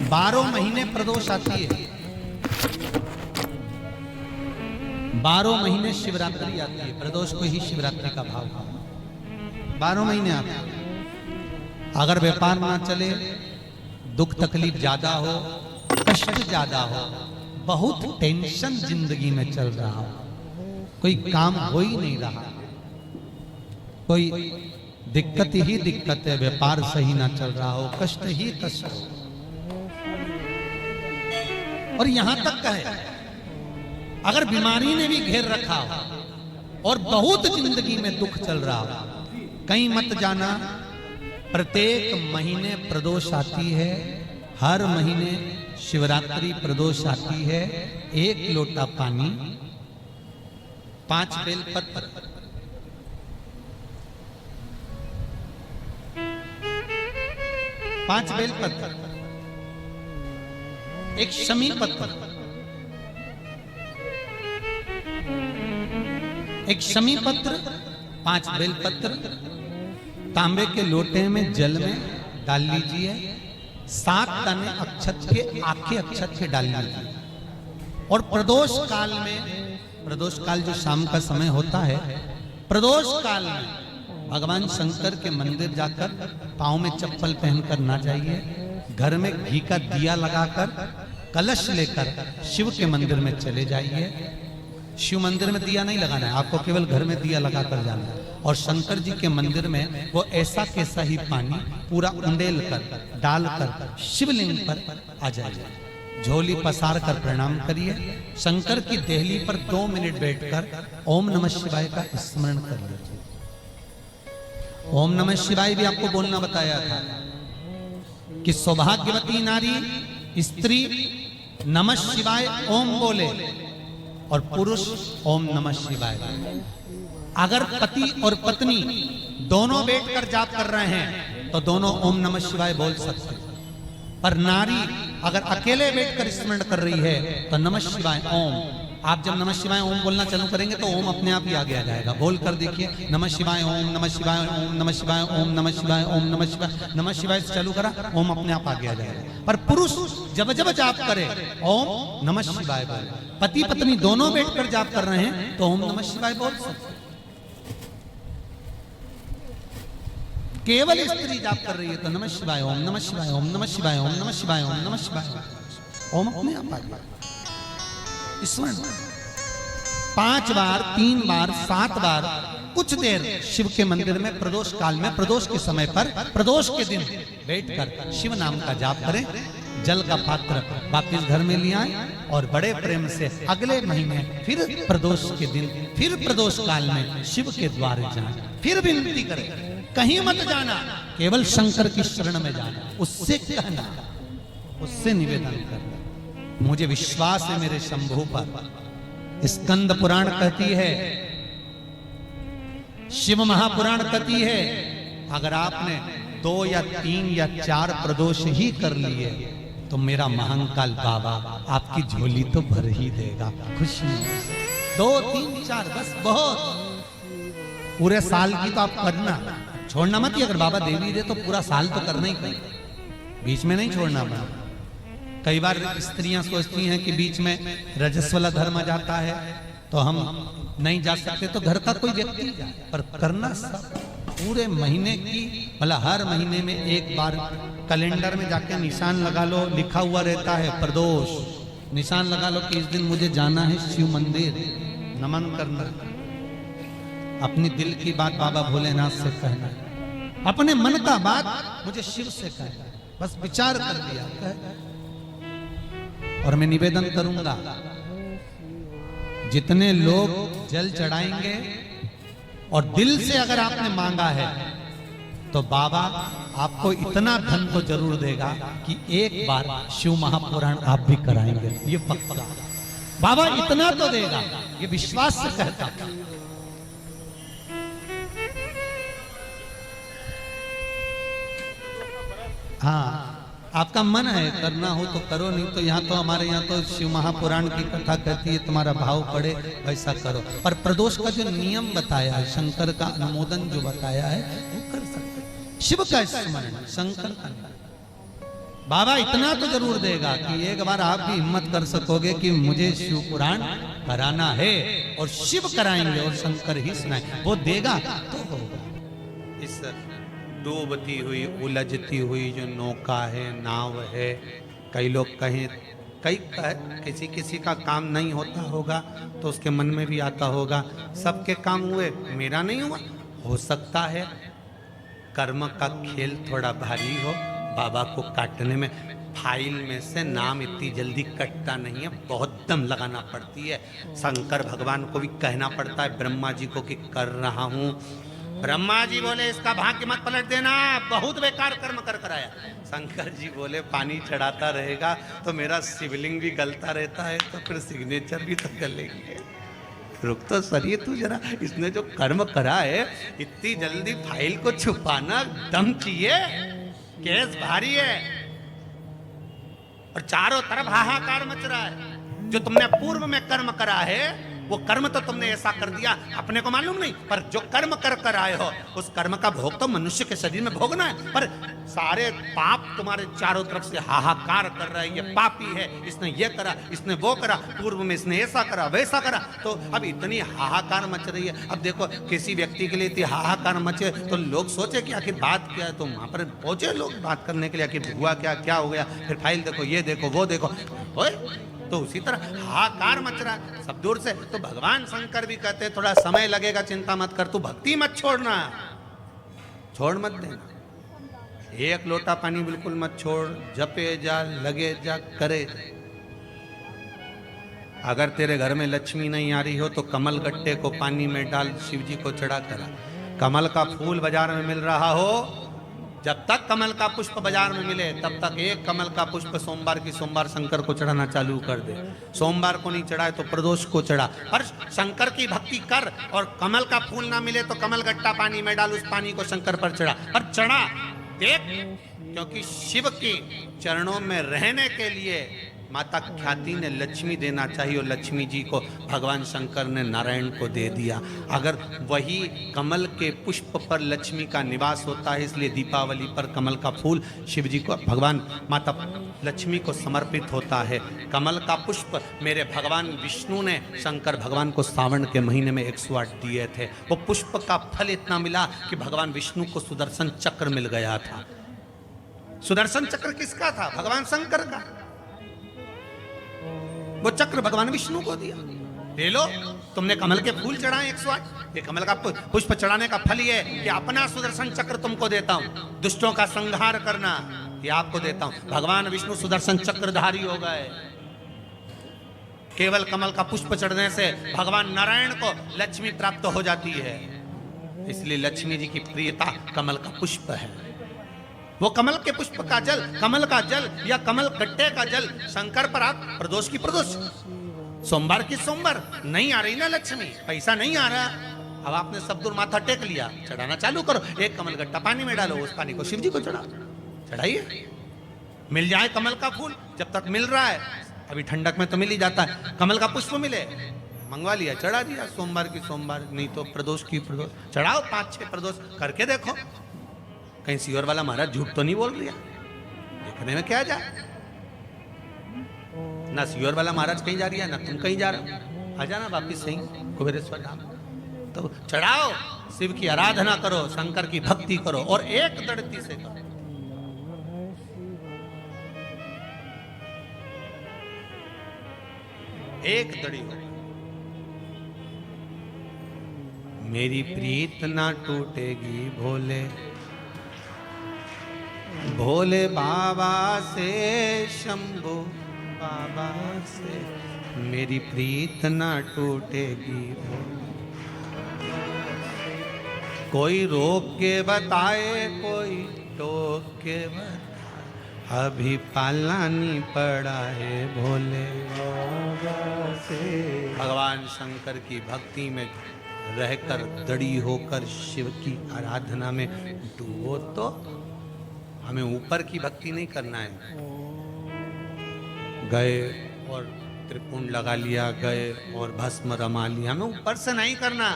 12 महीने प्रदोष आती है, 12 महीने शिवरात्रि आती है। प्रदोष को ही शिवरात्रि का भाव है। 12 महीने आते हैं। अगर व्यापार ना चले, दुख तकलीफ ज्यादा हो, कष्ट ज्यादा हो, बहुत टेंशन जिंदगी में चल रहा हो, कोई काम हो ही नहीं रहा, कोई दिक्कत ही दिक्कत है, व्यापार सही ना चल रहा हो, कष्ट ही कष्ट हो, और यहां तक कहे अगर बीमारी ने भी घेर रखा हो और बहुत जिंदगी में दुख चल रहा हो, कहीं मत जाना। प्रत्येक महीने प्रदोष आती है, हर महीने शिवरात्रि प्रदोष आती है। 1 लोटा पानी, 5 बेलपत्र, 5 बेलपत्र, 1 शमी पत्र, 1 शमी पत्र, 5 बेलपत्र तांबे के लोटे में जल में डाल लीजिए। 7 दाने अक्षत के, आखे अक्षत के डाल लीजिए। और प्रदोष काल में, प्रदोष काल जो शाम का समय होता है, प्रदोष काल में भगवान शंकर के मंदिर जाकर पांव में चप्पल पहनकर ना जाइए। घर में घी का दिया लगाकर कलश लेकर शिव के मंदिर में चले जाइए। शिव मंदिर में दिया नहीं लगाना है आपको, केवल घर में दिया लगाकर जाना है। और शंकर जी के मंदिर में वो ऐसा कैसा ही पानी पूरा उंडेल कर डालकर शिवलिंग पर आ जाइए। झोली पसार कर प्रणाम करिए। शंकर की देहली पर 2 मिनट बैठकर ओम नमः शिवाय का स्मरण कर लीजिए। ओम नमः शिवाय भी आपको बोलना बताया था कि सौभाग्यवती नारी स्त्री नमः शिवाय ओम बोले और पुरुष ओम नमः शिवाय। अगर पति और पत्नी दोनों बैठकर जाप कर रहे हैं तो दोनों ओम नमः शिवाय बोल सकते हैं। पर नारी अगर अकेले बैठकर स्मरण कर रही है तो नमः शिवाय ओम। आप जब नमः शिवाय ओम बोलना चालू करेंगे तो ओम अपने आप ही आगे आ जाएगा। बोल कर देखिए, नमः शिवाय ओम, नमः शिवाय ओम, नमः शिवाय ओम, नमः शिवाय ओम, नमः शिवाय, नमः शिवाय से चालू करा, ओम अपने आप आगे आ जाएगा। पर पुरुष जब जब जाप करे ओम नमः शिवाय बोले। पति पत्नी दोनों बैठकर जाप कर रहे हैं तो ओम नमः शिवाय बोल सकते। केवल स्त्री जाप कर रही है तो नमः शिवाय ओम, नमः शिवाय ओम, नमः शिवाय ओम, नमः शिवाय ओम, नमः शिवाय ओम अपने आप आ गया। स्मरण 5 बार, 3 बार, 7 बार कुछ देर शिव के मंदिर में प्रदोष काल में, प्रदोष के समय पर, प्रदोष के दिन बैठकर शिव नाम का जाप करें। जल का पात्र वापिस घर में ले आए और बड़े प्रेम से अगले महीने फिर प्रदोष के दिन, फिर प्रदोष काल में शिव के द्वार जाएं, फिर विनती करें। कहीं मत जाना, केवल शंकर की शरण में जाना, उससे कहना, उससे निवेदन करना, मुझे विश्वास है मेरे शंभु पर। स्कंद पुराण कहती है, शिव महापुराण कहती है, अगर आपने 2 या 3 या 4 प्रदोष ही कर लिए तो मेरा महाकाल बाबा आपकी झोली तो भर ही देगा खुशी से। 2, 3, 4 बस बहुत। पूरे साल की तो आप करना, छोड़ना मत ही। अगर बाबा देवी दे तो पूरा साल तो करना ही करना, बीच में नहीं छोड़ना बना। कई बार स्त्रियां सोचती हैं कि बीच में रजस्वला धर्म आ जाता है तो हम नहीं जा सकते, तो घर का कोई व्यक्ति जाए, पर करना सब पूरे महीने की, मतलब हर महीने में एक बार कैलेंडर में जाके निशान लगा लो, लिखा हुआ रहता है प्रदोष, निशान लगा लो कि इस दिन मुझे जाना है शिव मंदिर, नमन करना, अपनी दिल की बात बाबा भोलेनाथ से कहना, अपने मन का बात मुझे शिव से कहना, बस विचार कर लिया। और मैं निवेदन करूंगा, जितने लोग जल चढ़ाएंगे और दिल से अगर आपने मांगा है तो बाबा आपको इतना धन तो जरूर देगा कि एक बार शिव महापुराण आप भी कराएंगे, ये पक्का। बाबा इतना तो देगा, ये विश्वास से कहता। हाँ, आपका मन है करना हो तो करो, नहीं तो यहाँ तो हमारे यहाँ तो शिव महापुराण की कथा कहती है, तुम्हारा भाव पड़े वैसा करो। पर प्रदोष का जो नियम बताया है, शंकर का अनुमोदन जो बताया है, वो कर सकते। शिव का स्मरण, शंकर का। बाबा इतना तो जरूर देगा कि एक बार आप भी हिम्मत कर सकोगे कि मुझे शिव पुराण कराना है और शिव कराएंगे और शंकर ही सुनाए, वो देगा तो होगा। इस डूबती हुई उलझती हुई जो नौका है, नाव है, कई लोग कहें किसी किसी का काम नहीं होता होगा तो उसके मन में भी आता होगा सबके काम हुए मेरा नहीं हुआ। हो सकता है कर्म का खेल थोड़ा भारी हो, बाबा को काटने में फाइल में से नाम इतनी जल्दी कटता नहीं है, बहुत दम लगाना पड़ती है। शंकर भगवान को भी कहना पड़ता है ब्रह्मा जी को कि कर रहा हूं। ब्रह्मा जी बोले इसका भाग्य मत पलट देना, बहुत बेकार कर्म कर कराया। शंकर जी बोले पानी चढ़ाता रहेगा तो मेरा शिवलिंग भी गलता रहता है तो फिर सिग्नेचर भी तो गलेंगे। रुक तो सरिए तू जरा, इसने जो कर्म करा है इतनी जल्दी फाइल को छुपाना दम चाहिए, केस भारी है। और चारों तरफ हाहाकार मच रहा है। जो तुमने पूर्व में कर्म करा है वो कर्म तो तुमने ऐसा कर दिया अपने को मालूम नहीं, पर जो कर्म कर कर आए हो उस कर्म का भोग तो मनुष्य के शरीर में भोगना है। पर सारे पाप तुम्हारे चारों तरफ से हाहाकार कर रहा है, ये पापी है, इसने ये करा, इसने वो करा, पूर्व में इसने ऐसा करा वैसा करा। तो अब इतनी हाहाकार मच रही है। अब देखो किसी व्यक्ति के लिए इतनी हाहाकार मचे तो लोग सोचे कि आखिर बात क्या है, तो वहां पर पहुंचे लोग बात करने के लिए आखिर हुआ क्या, क्या हो गया, फिर फाइल देखो, ये देखो, वो देखो, तो उसी तरह हाहाकार मच रहा है सब दूर से। तो भगवान शंकर भी कहते हैं थोड़ा समय लगेगा, चिंता मत कर, तू भक्ति मत छोड़ना, छोड़ मत देना। एक लोटा पानी बिल्कुल मत छोड़, जपे जा, लगे जा, करे। अगर तेरे घर में लक्ष्मी नहीं आ रही हो तो कमल गट्टे को पानी में डाल, शिव जी को चढ़ा करा। कमल का फूल बाजार में मिल रहा हो, जब तक कमल का पुष्प बाजार में मिले तब तक एक कमल का पुष्प सोमवार की सोमवार शंकर को चढ़ाना चालू कर दे। सोमवार को नहीं चढ़ाए तो प्रदोष को चढ़ा, पर शंकर की भक्ति कर। और कमल का फूल ना मिले तो कमल गट्टा पानी में डाल, उस पानी को शंकर पर चढ़ा, पर चढ़ा देख, क्योंकि शिव के चरणों में रहने के लिए माता ख्याति ने लक्ष्मी देना चाहिए और लक्ष्मी जी को भगवान शंकर ने नारायण को दे दिया। अगर वही कमल के पुष्प पर लक्ष्मी का निवास होता है, इसलिए दीपावली पर कमल का फूल शिव जी को, भगवान माता लक्ष्मी को समर्पित होता है। कमल का पुष्प मेरे भगवान विष्णु ने शंकर भगवान को सावन के महीने में 108 दिए थे। वो पुष्प का फल इतना मिला कि भगवान विष्णु को सुदर्शन चक्र मिल गया था। सुदर्शन चक्र किसका था? भगवान शंकर का। वो चक्र भगवान विष्णु को दिया। ले लो, तुमने कमल के फूल चढ़ाए 108, ये कमल का पुष्प चढ़ाने का फल ये कि अपना सुदर्शन चक्र तुमको देता हूं, दुष्टों का संहार करना ये आपको देता हूं। भगवान विष्णु सुदर्शन चक्रधारी हो गए। केवल कमल का पुष्प चढ़ने से भगवान नारायण को लक्ष्मी प्राप्त हो जाती है, इसलिए लक्ष्मी जी की प्रियता कमल का पुष्प है। वो कमल के पुष्प का जल, कमल का जल या कमल गट्टे का जल शंकर पर आप प्रदोष की प्रदोष, सोमवार की सोमवार। नहीं आ रही ना लक्ष्मी, पैसा नहीं आ रहा, अब आपने सब दूर माथा टेक लिया, चढ़ाना चालू करो। एक कमल गट्टा पानी में डालो, उस पानी को शिव जी को चढ़ाओ, चढ़ाइए। मिल जाए कमल का फूल, जब तक मिल रहा है, अभी ठंडक में तो मिल ही जाता है, कमल का पुष्प मिले, मंगवा लिया, चढ़ा दिया। सोमवार की सोमवार, नहीं तो प्रदोष की प्रदोष चढ़ाओ। 5-6 प्रदोष करके देखो, कहीं सियोर वाला महाराज झूठ तो नहीं बोल रहा, देखने में क्या जाए। ना सियोर वाला महाराज कहीं जा रही है, ना तुम कहीं जा रहे हो। आ जाना वापिस सही कुबेरेश्वर धाम। तो चढ़ाओ, शिव की आराधना करो, शंकर की भक्ति करो और एक दृढ़ता से करो। एक दड़ी हो। मेरी प्रीत ना टूटेगी भोले, भोले बाबा से, शंभो बाबा से मेरी प्रीत ना टूटेगी। कोई रोक के बताए, कोई टोक के बताए, अभी पालानी पड़ा है भोले बाबा से। भगवान शंकर की भक्ति में रहकर दड़ी होकर शिव की आराधना में डूबो। तो हमें ऊपर की भक्ति नहीं करना है, गए और त्रिपुंड लगा लिया, गए और भस्म रमा लिया, हमें ऊपर से नहीं करना।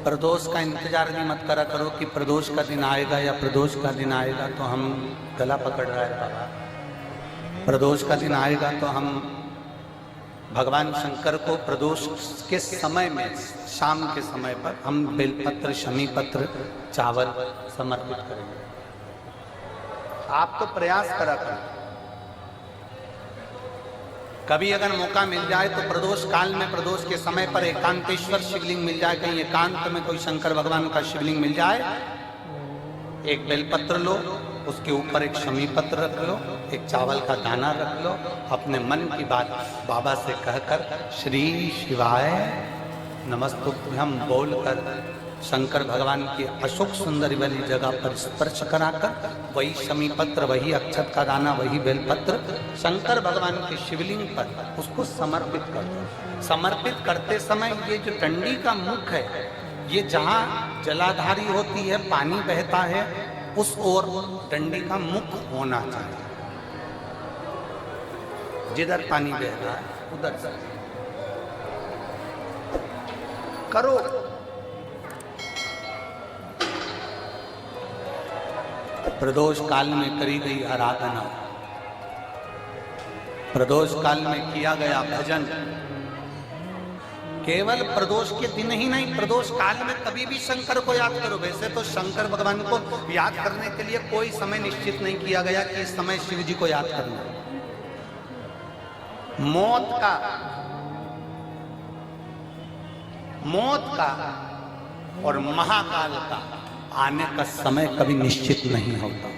प्रदोष का इंतजार भी मत करा करो कि प्रदोष का दिन आएगा या प्रदोष का दिन आएगा तो हम गला पकड़ रहा है बाबा। प्रदोष का दिन आएगा तो हम भगवान शंकर को प्रदोष के समय में, शाम के समय पर हम बेलपत्र, शमी पत्र, चावल समर्पित करेंगे। आप तो प्रयास करा करें। कभी अगर मौका मिल जाए तो प्रदोष काल में, प्रदोष के समय पर एकांतेश्वर शिवलिंग मिल जाए, कहीं एकांत में कोई शंकर भगवान का शिवलिंग मिल जाए, एक बेलपत्र लो, उसके ऊपर एक शमी पत्र रख लो, एक चावल का दाना रख लो, अपने मन की बात बाबा से कहकर श्री शिवाय नमस्तुभ्यं बोलकर शंकर भगवान की अशोक सुंदरी वाली जगह पर स्पर्श कराकर वही शमी पत्र, वही अक्षत का दाना, वही बेलपत्र शंकर भगवान के शिवलिंग पर उसको समर्पित कर दो। समर्पित करते समय ये जो डंडी का मुख है, ये जहाँ जलाधारी होती है, पानी बहता है, उस ओर डंडी का मुख होना चाहिए। जिधर पानी बह रहा है उधर से करो। प्रदोष काल में करी गई आराधना, प्रदोष काल में किया गया भजन, केवल प्रदोष के दिन ही नहीं, प्रदोष काल में कभी भी शंकर को याद करो। वैसे तो शंकर भगवान को याद करने के लिए कोई समय निश्चित नहीं किया गया कि इस समय शिव जी को याद करना। मौत का और महाकाल का आने का समय कभी निश्चित नहीं होता।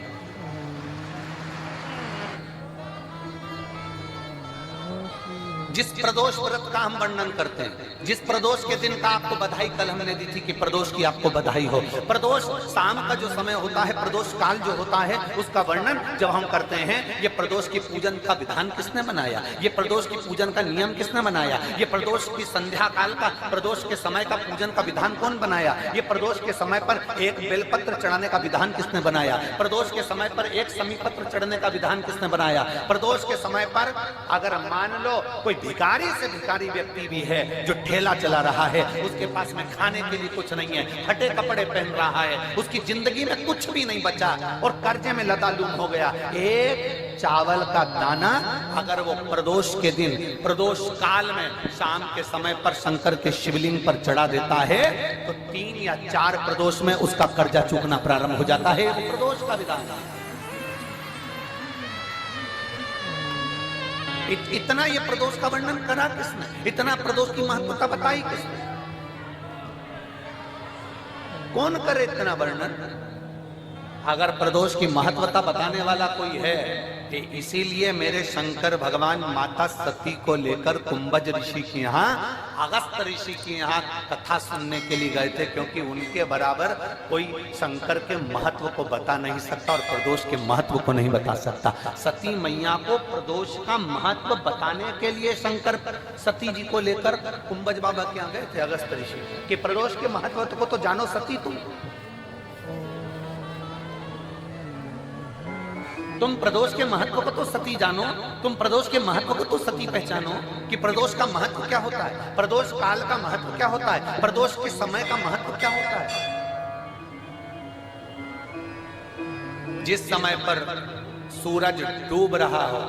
जिस प्रदोष व्रत का हम वर्णन करते हैं, जिस प्रदोष के दिन का आपको बधाई कल हमने दी थी कि प्रदोष की आपको बधाई हो, प्रदोष शाम का जो समय होता है, प्रदोष काल जो होता है, उसका वर्णन जब हम करते हैं, ये प्रदोष की पूजन का विधान किसने बनाया, ये प्रदोष की पूजन का नियम किसने बनाया, ये प्रदोष की संध्या काल का, प्रदोष के समय का पूजन का विधान कौन बनाया, ये प्रदोष के समय पर एक बेलपत्र चढ़ाने का विधान किसने बनाया, प्रदोष के समय पर एक शमी पत्र चढ़ने का विधान किसने बनाया, प्रदोष के समय पर अगर मान लो कोई भिखारी से भिखारी व्यक्ति भी है जो ठेला चला रहा है, उसके पास में खाने के लिए कुछ नहीं है, फटे कपड़े पहन रहा है, उसकी जिंदगी में कुछ भी नहीं बचा और कर्जे में लतालूम हो गया, एक चावल का दाना अगर वो प्रदोष के दिन, प्रदोष काल में शाम के समय पर शंकर के शिवलिंग पर चढ़ा देता है तो 3 या 4 प्रदोष में उसका कर्जा चूकना प्रारंभ हो जाता है। प्रदोष का विधान इतना ये प्रदोष का वर्णन करा किसने, इतना प्रदोष की महत्वता बताई किसने, कौन करे इतना वर्णन। अगर प्रदोष की महत्वता बताने वाला कोई है कि इसीलिए मेरे शंकर भगवान माता सती को लेकर कुंभज ऋषि के यहाँ, अगस्त ऋषि के यहाँ कथा सुनने के लिए गए थे, क्योंकि उनके बराबर कोई शंकर के महत्व को बता नहीं सकता और प्रदोष के महत्व को नहीं बता सकता। सती मैया को प्रदोष का महत्व बताने के लिए शंकर सती जी को लेकर कुंभज बाबा के यहाँ गए थे, अगस्त ऋषि, कि प्रदोष के महत्व को तो जानो सती, तुम प्रदोष के महत्व को तो सती जानो, तुम प्रदोष के महत्व को तो सती पहचानो कि प्रदोष का महत्व क्या होता है, प्रदोष काल का महत्व क्या होता है, प्रदोष के समय का महत्व क्या होता है। जिस समय पर सूरज डूब रहा हो,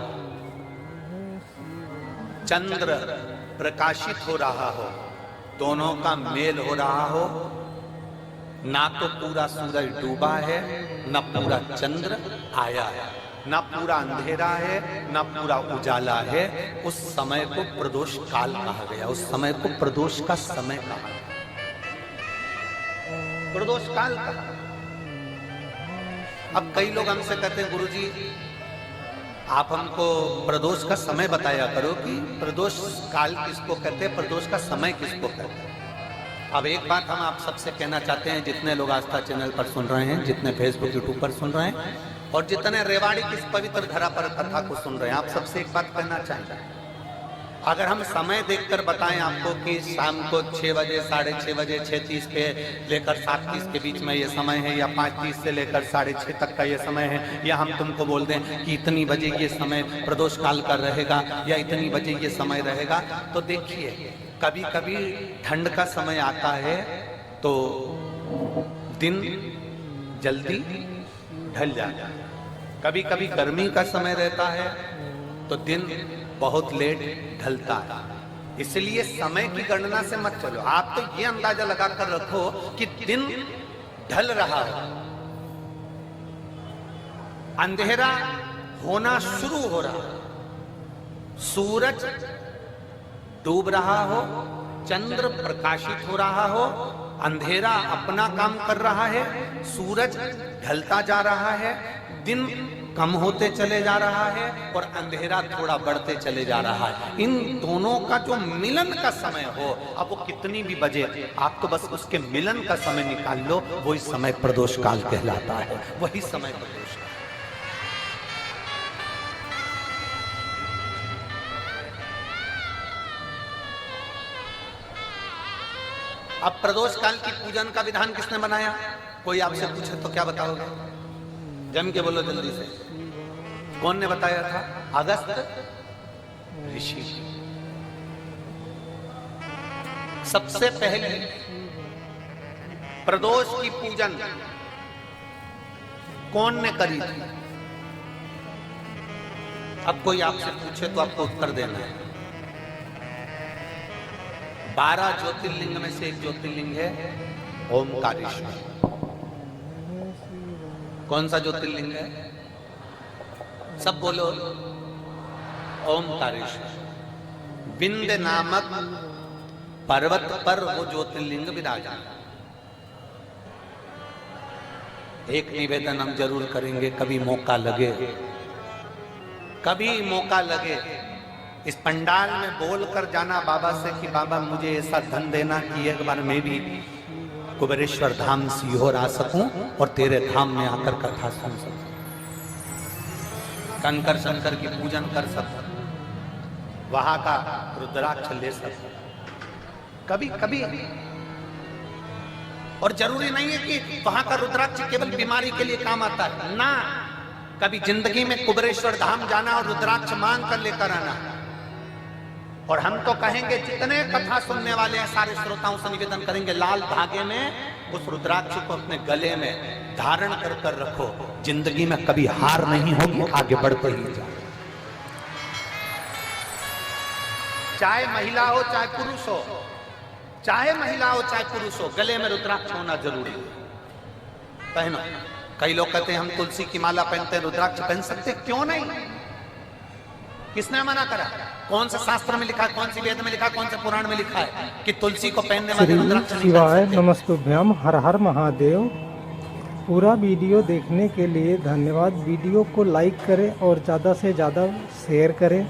चंद्र प्रकाशित हो रहा हो, दोनों का मेल हो रहा हो, ना तो पूरा सूरज डूबा है, ना पूरा चंद्र आया है, ना पूरा अंधेरा है, ना पूरा उजाला है, उस समय को प्रदोष काल कहा गया, उस समय को प्रदोष का समय कहा गया, प्रदोष काल कहा। अब कई लोग हमसे कहते हैं गुरुजी आप हमको प्रदोष का समय बताया करो कि प्रदोष काल किसको कहते हैं, प्रदोष का समय किसको कहते हैं। अब एक बात हम आप सबसे कहना चाहते हैं, जितने लोग आस्था चैनल पर सुन रहे हैं, जितने फेसबुक यूट्यूब पर सुन रहे हैं और जितने रेवाड़ी की पवित्र धरा पर कथा को सुन रहे हैं, आप सबसे एक बात कहना चाहेंगे, अगर हम समय देखकर बताएं आपको कि शाम को 6 बजे, 6:30 बजे, 6:30 के लेकर 7:30 के बीच में ये समय है, या 5:30 से लेकर 6:30 तक का ये समय है, या हम तुमको बोल दें कि इतनी बजे ये समय प्रदोष काल का रहेगा या इतनी बजे ये समय रहेगा, तो देखिए कभी कभी ठंड का समय आता है तो दिन जल्दी ढल जाता है। कभी कभी गर्मी का समय रहता है तो दिन बहुत लेट ढलता है। इसलिए समय की गणना से मत चलो, आप तो ये अंदाजा लगाकर रखो कि दिन ढल रहा हो, अंधेरा होना शुरू हो रहा हो, सूरज डूब रहा हो, चंद्र प्रकाशित हो रहा हो, अंधेरा अपना काम कर रहा है, सूरज ढलता जा रहा है, दिन कम होते चले जा रहा है और अंधेरा थोड़ा बढ़ते चले जा रहा है। इन दोनों का जो मिलन का समय हो, अब वो कितनी भी बजे, आप तो बस उसके मिलन का समय निकाल लो, वही समय प्रदोष काल कहलाता है, वही समय प्रदोष काल। अब प्रदोष काल की पूजन का विधान किसने बनाया? कोई आपसे पूछे तो क्या बताओगे? जम के बोलो जल्दी से। कौन ने बताया था? अगस्त ऋषि। सबसे पहले प्रदोष की पूजन कौन ने करी थी? अब कोई आपसे पूछे तो आपको उत्तर देना है। 12 ज्योतिर्लिंग में से एक ज्योतिर्लिंग है ओमकारेश्वर। कौन सा ज्योतिर्लिंग है? सब बोलो। ओमकारेश्वर। विंध्य नामक पर्वत पर वो ज्योतिर्लिंग विराजमान। एक निवेदन हम जरूर करेंगे, कभी मौका लगे, कभी मौका लगे, इस पंडाल में बोलकर जाना बाबा से कि बाबा मुझे ऐसा धन देना कि एक बार मैं भी कुबेरेश्वर धाम सीहोर आ सकूं और तेरे धाम में आकर कथा सुन सकूं, कंकर शंकर की पूजन कर सकूं, वहां का रुद्राक्ष ले सकूं, कभी कभी। और जरूरी नहीं है कि वहां का रुद्राक्ष केवल बीमारी के लिए काम आता है ना, कभी जिंदगी में कुबेरेश्वर धाम जाना और रुद्राक्ष मांग कर लेकर आना। और हम तो कहेंगे, जितने कथा सुनने वाले हैं सारे श्रोताओं से निवेदन करेंगे, लाल धागे में उस रुद्राक्ष को अपने गले में धारण कर कर रखो, जिंदगी में कभी हार नहीं होगी, आगे बढ़ते ही जाओ। चाहे महिला हो चाहे पुरुष हो, चाहे महिला हो चाहे पुरुष हो, गले में रुद्राक्ष होना जरूरी है, पहनो। कई लोग कहते हैं हम तुलसी की माला पहनते हैं, रुद्राक्ष पहन सकते, क्यों नहीं? किसने मना करा? कौन सा शास्त्र में लिखा है, कौन सी वेद में लिखा है, कौन से पुराण में लिखा है कि तुलसी को पहनने वाले रुद्राक्ष नहीं शिवाय नमस्तुभ्यम। हर हर महादेव। पूरा वीडियो देखने के लिए धन्यवाद। वीडियो को लाइक करें और ज़्यादा से ज़्यादा शेयर करें।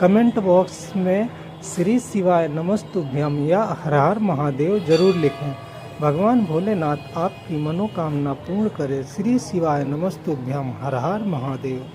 कमेंट बॉक्स में श्री शिवाय नमस्तुभ्यम या हर हर महादेव जरूर लिखें। भगवान भोलेनाथ आपकी मनोकामना पूर्ण करे। श्री शिवाय नमस्तुभ्यम। हर हर महादेव।